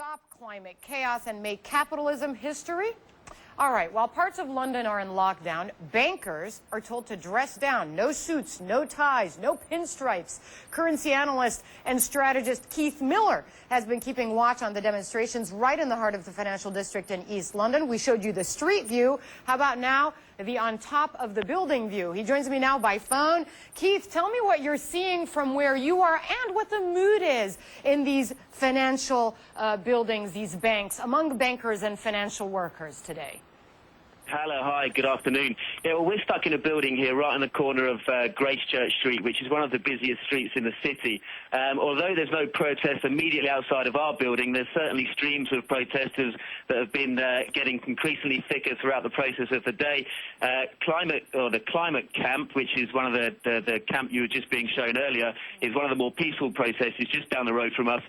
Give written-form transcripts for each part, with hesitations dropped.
stop climate chaos and make capitalism history? All right, while parts of London are in lockdown, bankers are told to dress down. No suits, no ties, no pinstripes. Currency analyst and strategist Keith Miller has been keeping watch on the demonstrations right in the heart of the financial district in East London. We showed you the street view. How about now the on top of the building view? He joins me now by phone. Keith, tell me what you're seeing from where you are and what the mood is in these financial buildings, these banks, among bankers and financial workers today. Hello, hi, good afternoon. Yeah, well, we're stuck in a building here right on the corner of Gracechurch Street, which is one of the busiest streets in the city. Although there's no protest immediately outside of our building, there's certainly streams of protesters that have been getting increasingly thicker throughout the process of the day. The climate camp, which is one of the camp you were just being shown earlier, is one of the more peaceful protesters just down the road from us.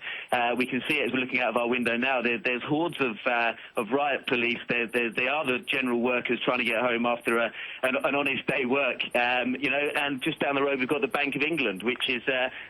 We can see it as we're looking out of our window now. There's hordes of riot police. They are the general workers trying to get home after an honest day work, and just down the road we've got the Bank of England, which is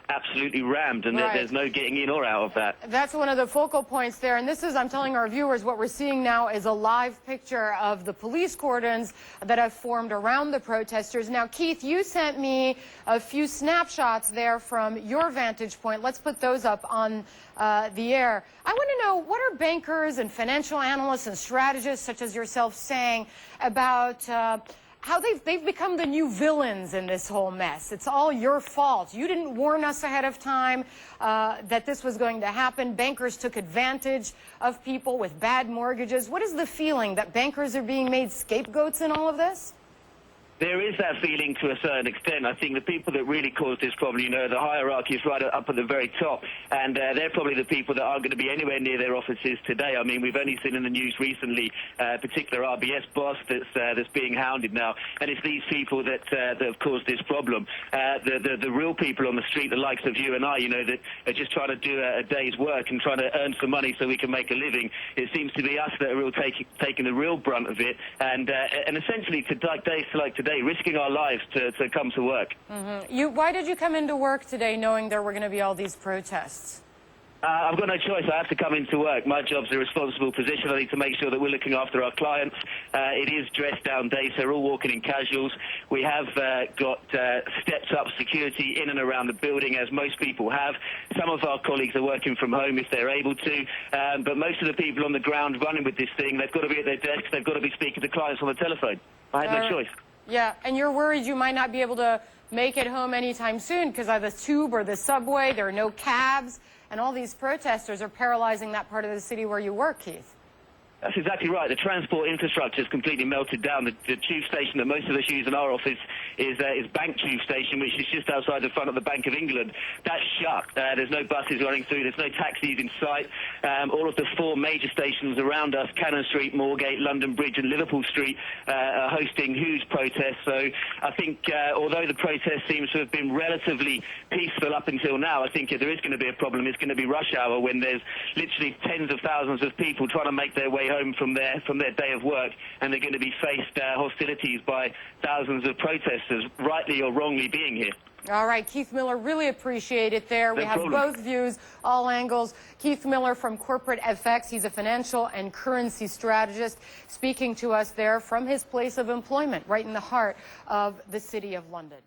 absolutely rammed, and there's no getting in or out of that. That's one of the focal points there, and this is, I'm telling our viewers, what we're seeing now is a live picture of the police cordons that have formed around the protesters. Now, Keith, you sent me a few snapshots there from your vantage point. Let's put those up on the air. I want to know, what are bankers and financial analysts and strategists such as yourself saying about how they've become the new villains in this whole mess? It's all your fault. You didn't warn us ahead of time that this was going to happen. Bankers took advantage of people with bad mortgages. What is the feeling, that bankers are being made scapegoats in all of this? There is that feeling to a certain extent. I think the people that really caused this problem, the hierarchy is right up at the very top, and they're probably the people that aren't going to be anywhere near their offices today. I mean, we've only seen in the news recently a particular RBS boss that's being hounded now, and it's these people that have caused this problem. The real people on the street, the likes of you and I, that are just trying to do a day's work and trying to earn some money so we can make a living. It seems to be us that are taking the real brunt of it, and essentially days like today, risking our lives to come to work. Mm-hmm. Why did you come into work today knowing there were going to be all these protests? I've got no choice. I have to come into work. My job's a responsible position. I need to make sure that we're looking after our clients. It is dressed down day, so we're all walking in casuals. We have got stepped up security in and around the building, as most people have. Some of our colleagues are working from home if they're able to, but most of the people on the ground running with this thing, they've got to be at their desks, they've got to be speaking to clients on the telephone. I have no choice. Yeah, and you're worried you might not be able to make it home anytime soon because of the tube or the subway, there are no cabs, and all these protesters are paralyzing that part of the city where you work, Keith. That's exactly right. The transport infrastructure is completely melted down. The tube station that most of us use in our office is Bank Tube Station, which is just outside the front of the Bank of England. That's shut. There's no buses running through. There's no taxis in sight. All of the four major stations around us, Cannon Street, Moorgate, London Bridge and Liverpool Street, are hosting huge protests. So I think although the protest seems to have been relatively peaceful up until now, I think if there is going to be a problem, it's going to be rush hour, when there's literally tens of thousands of people trying to make their way home from their day of work, and they're going to be faced hostilities by thousands of protesters, rightly or wrongly being here. All right, Keith Miller, really appreciate it there. We have both views, all angles. Keith Miller from Corporate FX, he's a financial and currency strategist, speaking to us there from his place of employment, right in the heart of the City of London.